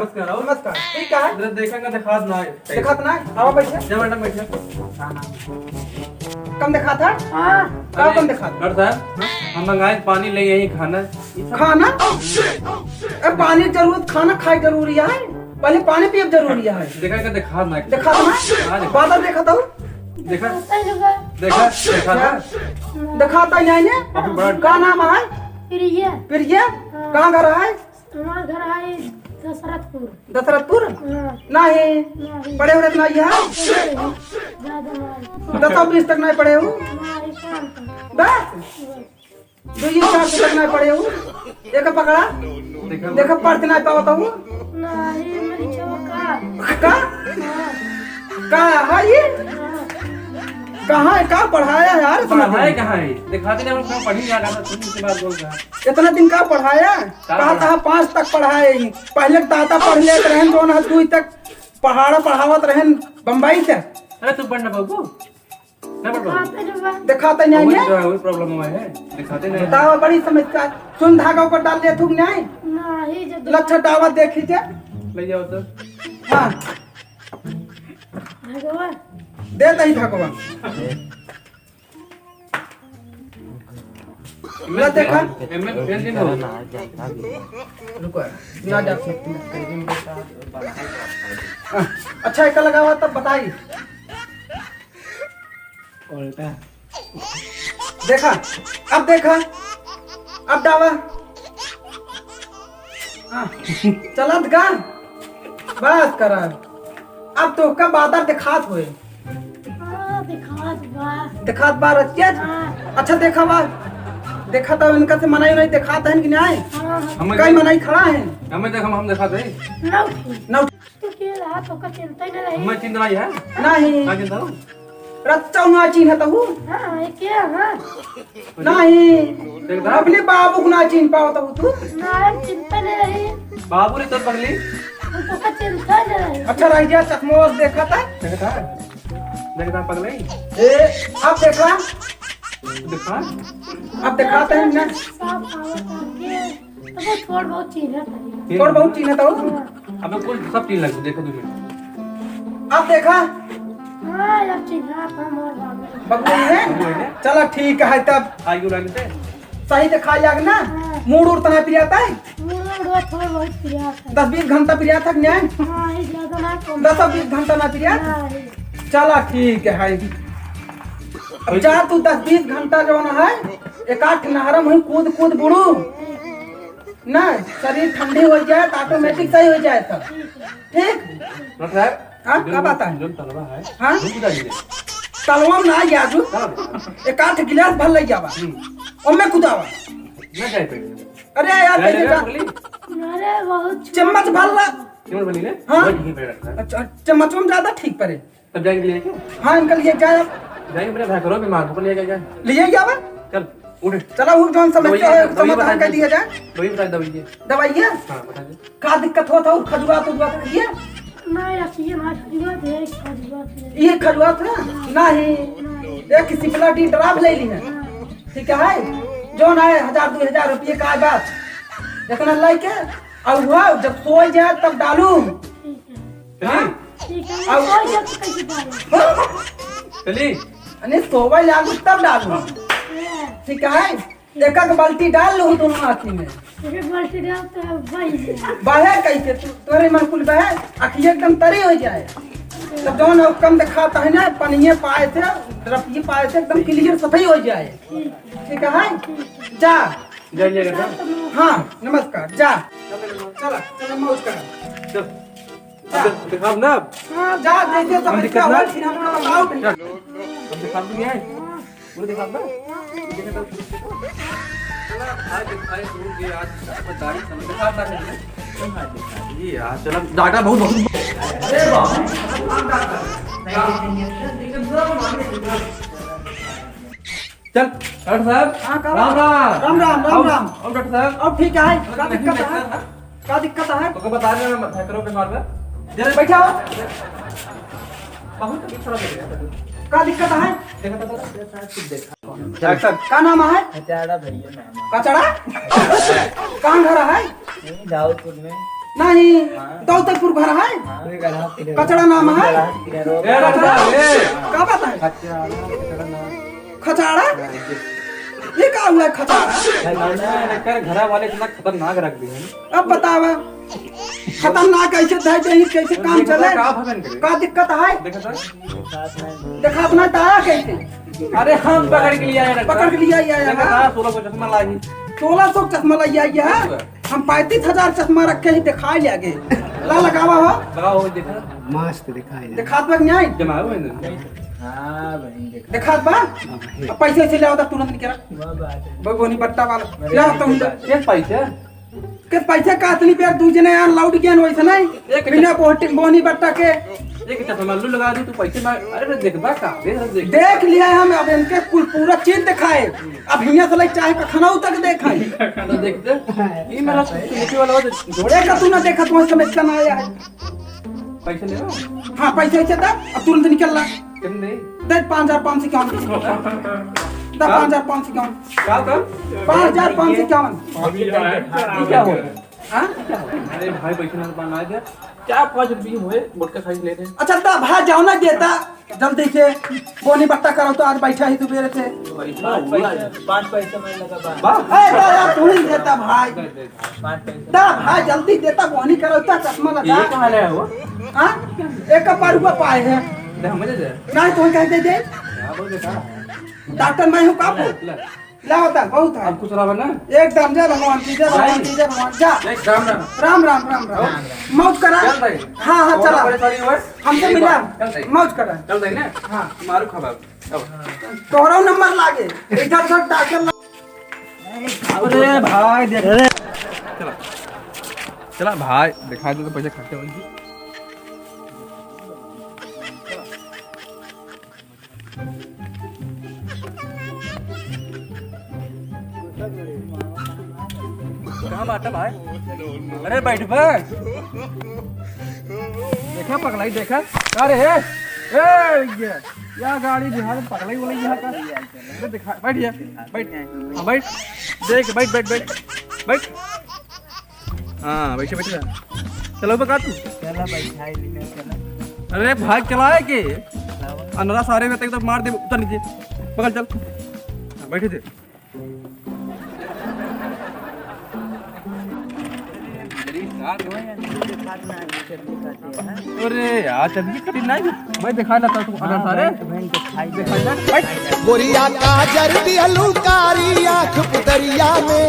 नमस्कार नमस्कार। ठीक है इधर देखेंगे दिखात ना है दिखात ना आओ बैठे जब मैडम बैठे कम दिखा था क्या कम दिखा था डॉक्टर साहब हम मंगाए पानी ले यही खाना खाना पानी जरूरत खाना खाए जरूरी है पहले पानी पिए जरूरी है देखेंगे दिखात ना दिखा ना बादल देखा था देखा देखा देखा दिखाता नहीं ने का नाम है प्रिया कहाँ घर है हमारा घर है दशरथपुर दशरथपुर नहीं पढ़े हुए नहीं है 10-20 तक नहीं पढ़े हो बस 2-4 तक नहीं पढ़े हो एक पकड़ा देखा पढ़ते नहीं पाता हूँ का है ये कहाँ है कहाँ पढ़ाया है यार पढ़ाए कहाँ है दिखाते नहीं हम पढ़ी जा रहा था के बाद बोल रहा इतना दिन का पढ़ाया कहा 5 तक पढ़ाए पहले दाता पढ़ लेते रहे जो न 2 तक पढ़ावत रहे बम्बई से अरे तू पढ़ना बाबू ना पढ़ दिखाते नहीं है वही प्रॉब्लम हुआ है दिखाते नहीं दावा बड़ी समझता सुन धागा ऊपर डाल ले थूक नहीं लच्छा दावा देखी जे ले जाओ तो हाँ दे दही भगवान ना देखा एमएल फेल दिन हो रुको ना जा सकती अच्छा एक लगा हुआ तब बताइए देखा अब देखा अब दावा चलत गा बस करा अब तो का बादर दिखात हुए दिखात बार अच्छा देखा बा देखा तो इनका से मनाई नहीं दिखाता है कि नहीं कई मनाई खड़ा है हमें देख हम दिखाते नौ हमें चिंता नहीं है नहीं ना चिंता रच्चा ना चिन्ह तो हूँ नहीं अपने बाबू को ना चिन्ह पाओ तो तू बाबू ने तो पगली अच्छा रह गया चकमोस देखा था देखता पगले अब देखा दिखा अब दिखाते हैं ना थोड़ा बहुत चिन्ह तो अब कुल सब चीज लग देखो तुम अब देखा बबू है चलो ठीक है तब आगे लाइन से सही दिखा जाग ना मूड उड़ता है प्रियाता है 10-20 घंटा प्रिया तक न्याय 10-20 घंटा ना प्रिया चला ठीक है अब जा तू 10-20 घंटा जो है एक आठ नहरम हुई कूद कूद बुड़ू ना शरीर ठंडी हो जाए तो ऑटोमेटिक सही हो जाए तब ठीक हाँ क्या बात है हाँ तलवा में ना यादू एक आठ गिलास भर ले जावा और मैं कुदावा अरे यार चम्मच भर ला हाँ अच्छा चम्मच में ज्यादा ठीक पड़े तब जाएंगे लिए हाँ इनका लिए जाए जाएंगे मेरे भाई करो बीमार को ले जाएगा लिए जावा चल उठ चला उठ जोन समझते हैं समाधान कर दिया जाए दवाई बता दवाई दवाई है हां बता दे का दिक्कत होता है खजुआ तो दुआ दिए ये खजुआ था नहीं एक सिपला डी ड्राफ ले ली है ठीक है जो ना 1000-2000 रुपये का बात इतना लेके और हुआ जब सो जाए तब डालू चली अने सोवा लागू तब डालू ठीक है एक बाल्टी डाल लो दोनों हाथी में बहे कैसे तोरे मन कुल बहे आखिर एकदम तरी हो जाए तब जौन कम दिखाता है ना पनिये पाए थे रफी पाए थे एकदम क्लियर सफाई हो जाए ठीक है जा जाइएगा हाँ नमस्कार जा चला चलो मौज कर चल दिखाओ ना जा जैसे समस्या हो फिर हमको बताओ अब दिखा दूंगी है पूरा दिखा ना चला आज दिखाए दूर के आज बताई समझ दिखा ना ये यार चलो डाटा बहुत अरे बाप चल डॉक्टर साहब हाँ, राम राम राम राम राम राम अब डॉक्टर साहब अब ठीक है क्या दिक्कत है क्या दिक्कत है तो बता रहे हैं मैं करो बीमार में जरा बैठा हो बहुत तकलीफ थोड़ा दे रहा क्या दिक्कत है देखा तो अच्छा क्या नाम है कचड़ा भैया नाम कचड़ा कहाँ घर है दाऊदपुर में नहीं दौलतपुर घर है कचड़ा नाम है ए रखा ए क्या बात है खचाड़ा ये क्या हुआ है खचाड़ा घर वाले इतना खतरनाक रख दिए हैं। अब बतावा खतरनाक कैसे थे जही कैसे काम चले का भगन करे का दिक्कत है देखा था देखा अपना ताया कैसे अरे हम पकड़ के लिया है पकड़ के लिया देखा था 1600 चश्मा लाई 1600 चश्मा लिया है हम 35,000 चश्मा रखे ही दिखाई ले आगे ला लगावा हो लगाओ देखा मस्त दिखाई दे। दिखात बा नहीं जमा हुए ना हाँ बहन देखा दिखात बा अब पैसे से ले आओ तुरंत निकला वो बोनी बट्टा वाला ले आओ तुम ये पैसे के पैसे कातनी पे दू जने यार लाउड गेन वैसे नहीं एक बिना बोनी बट्टा के एक चश्मा लू लगा दी तू पैसे मार अरे देख बा का देख देख लिया हम अब इनके कुल पूरा चीज दिखाए अब हिया से चाहे का खाना तक देखाई तो देख दे ये मेरा लिखने वाला जोड़े देखा तू ना देखा तुम्हें समझ का ना आया है पैसे ले लो हाँ पैसे ऐसे था अब तुरंत निकल रहा कितने दे 5,500 इक्यावन दे 5,500 इक्यावन क्या कर 5,500 इक्यावन ये क्या हो हाँ? अरे भाई पैसे ना बना दे क्या 5 रुपये हुए गुटका खाई ले रहे अच्छा दा भाई जाओ ना देता जल्दी से बोनी बट्टा करो तो आज बैठा ही तू बेरे थे 5 पैसे में लगा वाह ए दा यार तू नहीं देता भाई 5 पैसे दा भाई जल्दी देता बोनी करो तो चश्मा लगा ये कहां ले हुआ हाँ एक का रुपया पाए है दे हमें दे नहीं तो कह दे दे क्या बोल देखा डॉक्टर मैं हूँ काबू ले ला होता बहुत है अब कुछ रहा ना एकदम जय भगवान की जय भगवान की जय भगवान जा एक काम ना राम राम राम राम मौज करा चल भाई हाँ हाँ चला परेशानी हुआ हमसे मिला मौज करा चल दे ना हाँ मारू खबर तोहरा नंबर लागे इधर उधर डॉक्टर अरे भाई देख चला चला भाई दिखा दे तो पैसे खर्चे होंगे कहाँ बात है भाई अरे बैठ बे देखा पकड़ाई देखा अरे या गाड़ी बिहार में पकड़ाई बोले यहाँ का अरे दिखा बैठ जा बैठ हाँ बैठ देख बैठ बैठ बैठ बैठ हाँ बैठे बैठे चलो बका तू चला बैठाई लेने चला अरे भाग चलाए के अंदर सारे में तक तो मार दे उतर नीचे पकड़ चल हाँ, बैठे थे अरे यार चल कभी नहीं मैं दिखा लेता तू अंदर सारे दिखा ले बैठ गोरिया काजर दिहलू कारी आँख पुतरिया में